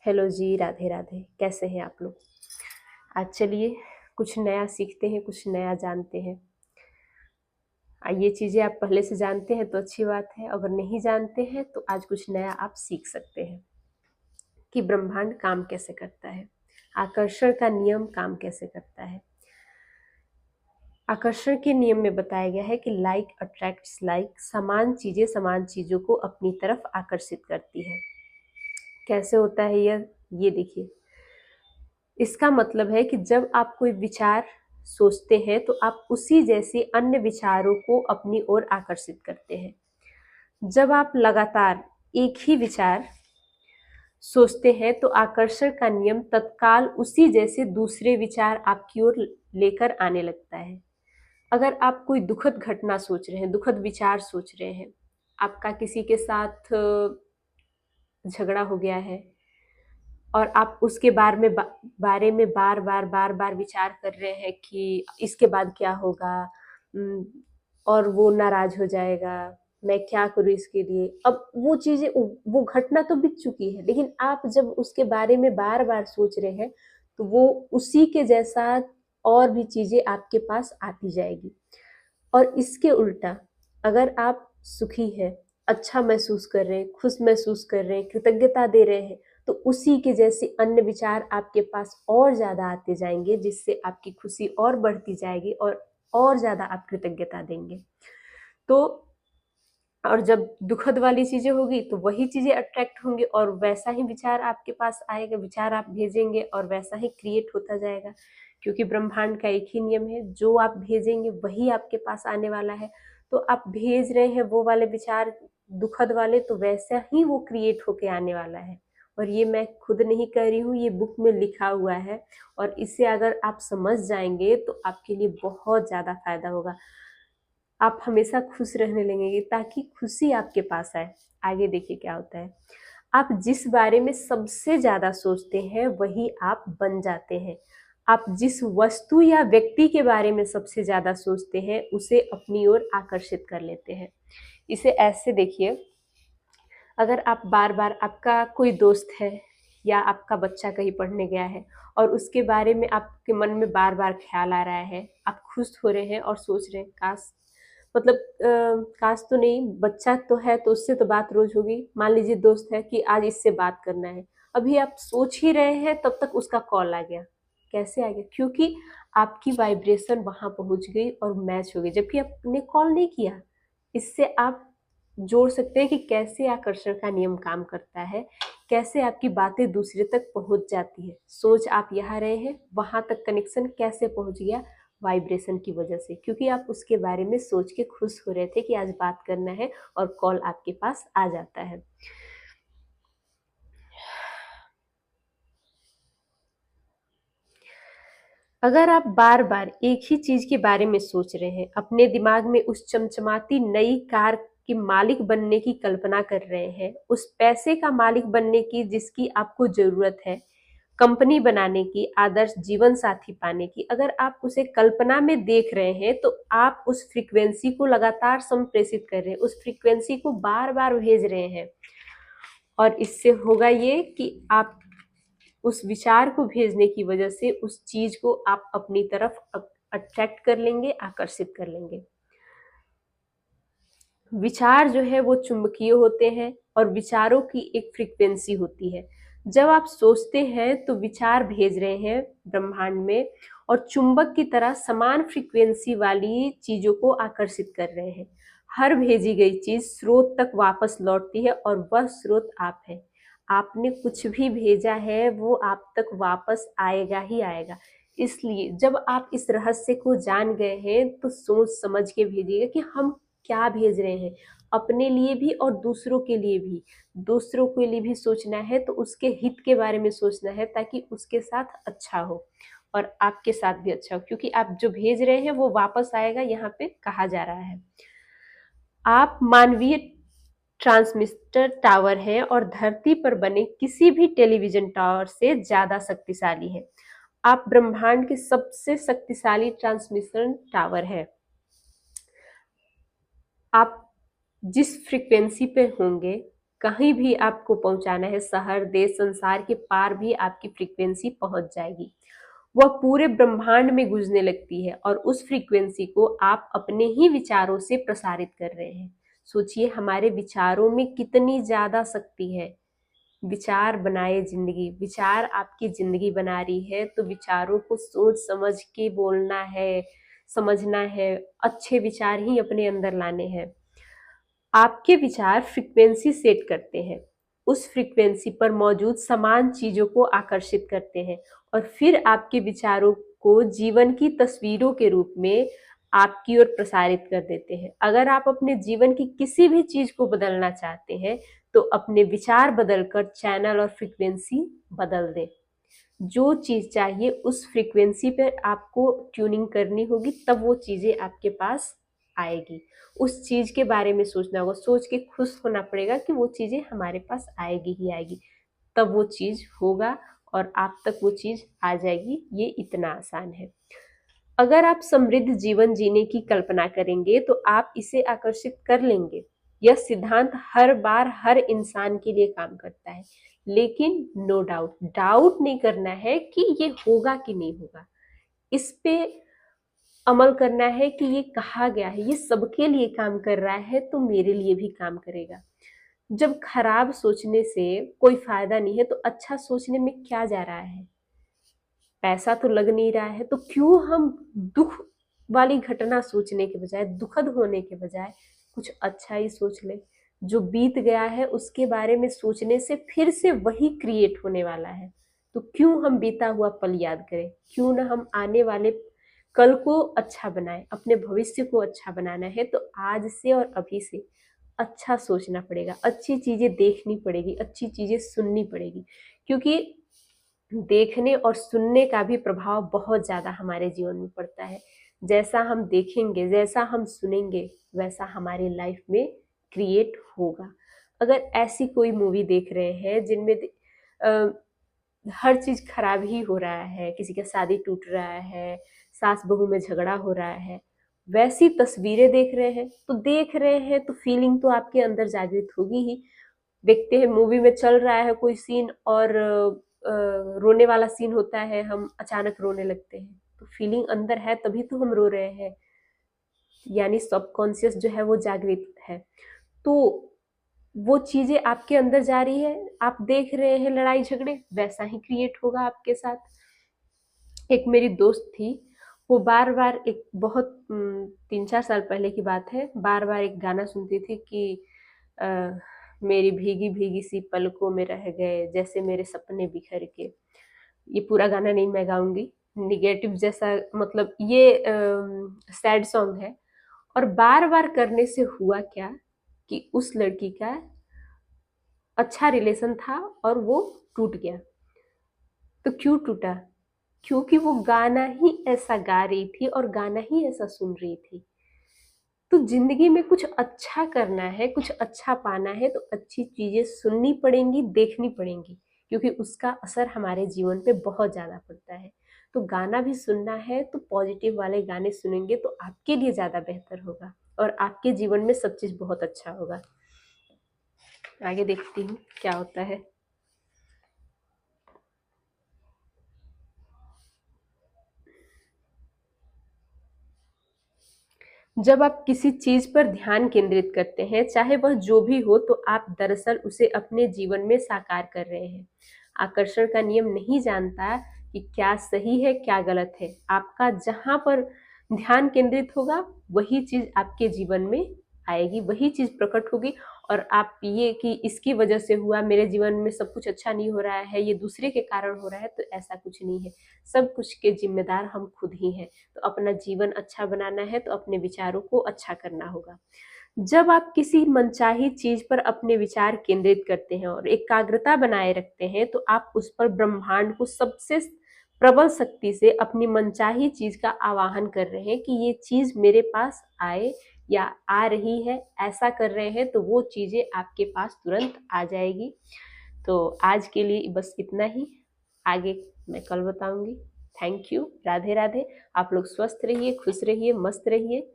Hello जी, राधे राधे। कैसे हैं आप लोग? आज चलिए कुछ नया सीखते हैं, कुछ नया जानते हैं। ये चीज़ें आप पहले से जानते हैं तो अच्छी बात है, अगर नहीं जानते हैं तो आज कुछ नया आप सीख सकते हैं कि ब्रह्मांड काम कैसे करता है, आकर्षण का नियम काम कैसे करता है। आकर्षण के नियम में बताया गया है कि लाइक अट्रैक्ट्स लाइक, समान चीजें समान चीजों को अपनी तरफ आकर्षित करती है। कैसे होता है ये देखिए। इसका मतलब है कि जब आप कोई विचार सोचते हैं तो आप उसी जैसे अन्य विचारों को अपनी ओर आकर्षित करते हैं। जब आप लगातार एक ही विचार सोचते हैं तो आकर्षण का नियम तत्काल उसी जैसे दूसरे विचार आपकी ओर लेकर आने लगता है। अगर आप कोई दुखद घटना सोच रहे हैं, दुखद विचार सोच रहे हैं, आपका किसी के साथ झगड़ा हो गया है और आप उसके बारे में बार बार विचार कर रहे हैं कि इसके बाद क्या होगा, उम, और वो नाराज हो जाएगा, मैं क्या करूँ इसके लिए। अब वो चीजें, वो घटना तो बीत चुकी है, लेकिन आप जब उसके बारे में बार बार सोच रहे हैं तो वो उसी के जैसा और भी चीजें आपके पास आती जाएगी। और इसके उल्टा, अगर आप सुखी हैं, अच्छा महसूस कर रहे हैं, खुश महसूस कर रहे हैं, कृतज्ञता दे रहे हैं, तो उसी के जैसे अन्य विचार आपके पास और ज़्यादा आते जाएंगे, जिससे आपकी खुशी और बढ़ती जाएगी और ज़्यादा आप कृतज्ञता देंगे। तो और जब दुखद वाली चीज़ें होगी तो वही चीज़ें अट्रैक्ट होंगी और वैसा ही विचार आपके पास आएगा, विचार आप भेजेंगे और वैसा ही क्रिएट होता जाएगा। क्योंकि ब्रह्मांड का एक ही नियम है, जो आप भेजेंगे वही आपके पास आने वाला है। तो आप भेज रहे हैं वो वाले विचार दुखद वाले, तो वैसा ही वो क्रिएट होके आने वाला है। और ये मैं खुद नहीं कह रही हूँ, ये बुक में लिखा हुआ है। और इसे अगर आप समझ जाएंगे तो आपके लिए बहुत ज़्यादा फायदा होगा। आप हमेशा खुश रहने लगेंगे ताकि खुशी आपके पास आए। आगे देखिए क्या होता है। आप जिस बारे में सबसे ज्यादा सोचते हैं वही आप बन जाते हैं। आप जिस वस्तु या व्यक्ति के बारे में सबसे ज्यादा सोचते हैं उसे अपनी ओर आकर्षित कर लेते हैं। इसे ऐसे देखिए, अगर आप बार बार, आपका कोई दोस्त है या आपका बच्चा कहीं पढ़ने गया है और उसके बारे में आपके मन में बार बार ख्याल आ रहा है, आप खुश हो रहे हैं और सोच रहे हैं काश, मतलब काश तो नहीं, बच्चा तो है तो उससे तो बात रोज होगी। मान लीजिए दोस्त है कि आज इससे बात करना है, अभी आप सोच ही रहे हैं तब तक उसका कॉल आ गया। कैसे आ गया? क्योंकि आपकी वाइब्रेशन वहां पहुंच गई और मैच हो गई, जबकि आपने कॉल नहीं किया। इससे आप जोड़ सकते हैं कि कैसे आकर्षण का नियम काम करता है, कैसे आपकी बातें दूसरे तक पहुंच जाती है। सोच आप यहाँ रहे हैं, वहां तक कनेक्शन कैसे पहुंच गया? वाइब्रेशन की वजह से, क्योंकि आप उसके बारे में सोच के खुश हो रहे थे कि आज बात करना है और कॉल आपके पास आ जाता है। अगर आप बार बार एक ही चीज के बारे में सोच रहे हैं, अपने दिमाग में उस चमचमाती नई कार की मालिक बनने की कल्पना कर रहे हैं, उस पैसे का मालिक बनने की जिसकी आपको जरूरत है, कंपनी बनाने की, आदर्श जीवन साथी पाने की, अगर आप उसे कल्पना में देख रहे हैं तो आप उस फ्रीक्वेंसी को लगातार संप्रेषित कर रहे हैं, उस फ्रीक्वेंसी को बार बार भेज रहे हैं। और इससे होगा ये कि आप उस विचार को भेजने की वजह से उस चीज को आप अपनी तरफ अट्रैक्ट कर लेंगे, आकर्षित कर लेंगे। विचार जो है वो चुंबकीय होते हैं और विचारों की एक फ्रीक्वेंसी होती है। जब आप सोचते हैं तो विचार भेज रहे हैं ब्रह्मांड में और चुंबक की तरह समान फ्रीक्वेंसी वाली चीजों को आकर्षित कर रहे हैं। हर भेजी गई चीज स्रोत तक वापस लौटती है और वह स्रोत आप है। आपने कुछ भी भेजा है वो आप तक वापस आएगा ही आएगा। इसलिए जब आप इस रहस्य को जान गए हैं तो सोच समझ के भेजिएगा कि हम क्या भेज रहे हैं, अपने लिए भी और दूसरों के लिए भी। दूसरों के लिए भी सोचना है तो उसके हित के बारे में सोचना है, ताकि उसके साथ अच्छा हो और आपके साथ भी अच्छा हो, क्योंकि आप जो भेज रहे हैं वो वापस आएगा, यहाँ पे कहा जा रहा है। आप मानवीय ट्रांसमिटर टावर है और धरती पर बने किसी भी टेलीविजन टावर से ज्यादा शक्तिशाली है। आप ब्रह्मांड के सबसे शक्तिशाली ट्रांसमिशन टावर है। आप जिस फ्रीक्वेंसी पे होंगे कहीं भी आपको पहुंचाना है, शहर देश संसार के पार भी आपकी फ्रीक्वेंसी पहुंच जाएगी। वह पूरे ब्रह्मांड में गूंजने लगती है और उस फ्रीक्वेंसी को आप अपने ही विचारों से प्रसारित कर रहे हैं। सोचिए हमारे विचारों में कितनी ज्यादा शक्ति है। विचार बनाए जिंदगी, विचार आपकी जिंदगी बना रही है, तो विचारों को सोच समझ के बोलना है, समझना है, अच्छे विचार ही अपने अंदर लाने हैं। आपके विचार फ्रीक्वेंसी सेट करते हैं, उस फ्रीक्वेंसी पर मौजूद समान चीजों को आकर्षित करते हैं और फिर आपके विचारों को जीवन की तस्वीरों के रूप में आपकी ओर प्रसारित कर देते हैं। अगर आप अपने जीवन की किसी भी चीज को बदलना चाहते हैं तो अपने विचार बदलकर चैनल और फ्रीक्वेंसी बदल दें। जो चीज चाहिए उस फ्रीक्वेंसी पर आपको ट्यूनिंग करनी होगी, तब वो चीजें आपके पास आएगी। उस चीज के बारे में सोचना होगा, सोच के खुश होना पड़ेगा कि वो चीजें हमारे पास आएगी ही आएगी, तब वो चीज होगा और आप तक वो चीज आ जाएगी। ये इतना आसान है। अगर आप समृद्ध जीवन जीने की कल्पना करेंगे तो आप इसे आकर्षित कर लेंगे। यह सिद्धांत हर बार हर इंसान के लिए काम करता है, लेकिन नो डाउट, डाउट नहीं करना है कि ये होगा कि नहीं होगा। इस पे अमल करना है कि ये कहा गया है, ये सबके लिए काम कर रहा है, तो मेरे लिए भी काम करेगा। जब खराब सोचने से कोई फायदा नहीं है तो अच्छा सोचने में क्या जा रहा है? पैसा तो लग नहीं रहा है, तो क्यों हम दुख वाली घटना सोचने के बजाय, दुखद होने के बजाय कुछ अच्छा ही सोच ले। जो बीत गया है उसके बारे में सोचने से फिर से वही क्रिएट होने वाला है, तो क्यों हम बीता हुआ पल याद करें? क्यों ना हम आने वाले कल को अच्छा बनाएं, अपने भविष्य को अच्छा बनाना है तो आज से और अभी से अच्छा सोचना पड़ेगा, अच्छी चीजें देखनी पड़ेगी, अच्छी चीजें सुननी पड़ेगी, क्योंकि देखने और सुनने का भी प्रभाव बहुत ज्यादा हमारे जीवन में पड़ता है। जैसा हम देखेंगे, जैसा हम सुनेंगे, वैसा हमारी लाइफ में क्रिएट होगा। अगर ऐसी कोई मूवी देख रहे हैं जिनमें हर चीज खराब ही हो रहा है, किसी का शादी टूट रहा है, सास बहू में झगड़ा हो रहा है, वैसी तस्वीरें देख रहे हैं तो फीलिंग तो आपके अंदर जागृत होगी ही। देखते हैं मूवी में चल रहा है कोई सीन और रोने वाला सीन होता है, हम अचानक रोने लगते हैं, तो फीलिंग अंदर है तभी तो हम रो रहे हैं, यानी सबकॉन्शियस जो है वो जागृत है। तो वो चीजें आपके अंदर जा रही है, आप देख रहे हैं लड़ाई झगड़े, वैसा ही क्रिएट होगा आपके साथ। एक मेरी दोस्त थी, वो बार बार एक बहुत 3-4 साल पहले की बात है, बार बार एक गाना सुनती थी कि अ, मेरी भीगी भीगी सी पलकों में रह गए जैसे मेरे सपने बिखर के। ये पूरा गाना नहीं मैं गाऊंगी, निगेटिव जैसा, मतलब ये सैड सॉन्ग है। और बार बार करने से हुआ क्या कि उस लड़की का अच्छा रिलेशन था और वो टूट गया। तो क्यों टूटा? क्योंकि वो गाना ही ऐसा गा रही थी और गाना ही ऐसा सुन रही थी। तो जिंदगी में कुछ अच्छा करना है, कुछ अच्छा पाना है, तो अच्छी चीजें सुननी पड़ेंगी, देखनी पड़ेंगी, क्योंकि उसका असर हमारे जीवन पे बहुत ज्यादा पड़ता है। तो गाना भी सुनना है तो पॉजिटिव वाले गाने सुनेंगे तो आपके लिए ज्यादा बेहतर होगा और आपके जीवन में सब चीज बहुत अच्छा होगा। आगे देखती हूँ क्या होता है। जब आप किसी चीज पर ध्यान केंद्रित करते हैं, चाहे वह जो भी हो, तो आप दरअसल उसे अपने जीवन में साकार कर रहे हैं। आकर्षण का नियम नहीं जानता कि क्या सही है क्या गलत है। आपका जहां पर ध्यान केंद्रित होगा वही चीज आपके जीवन में आएगी, वही चीज प्रकट होगी। और आप ये कि इसकी वजह से हुआ, मेरे जीवन में सब कुछ अच्छा नहीं हो रहा है, ये दूसरे के कारण हो रहा है, तो ऐसा कुछ नहीं है। सब कुछ के जिम्मेदार हम खुद ही हैं। तो अपना जीवन अच्छा बनाना है तो अपने विचारों को अच्छा करना होगा। जब आप किसी मनचाही चीज पर अपने विचार केंद्रित करते हैं और एकाग्रता बनाए रखते हैं, तो आप उस पर ब्रह्मांड को सबसे प्रबल शक्ति से अपनी मनचाही चीज का आवाहन कर रहे हैं कि ये चीज मेरे पास आए या आ रही है, ऐसा कर रहे हैं, तो वो चीजें आपके पास तुरंत आ जाएगी। तो आज के लिए बस इतना ही, आगे मैं कल बताऊंगी। Thank you, Radhe Radhe. आप लोग स्वस्थ रहिए, खुश रहिए, मस्त रहिए।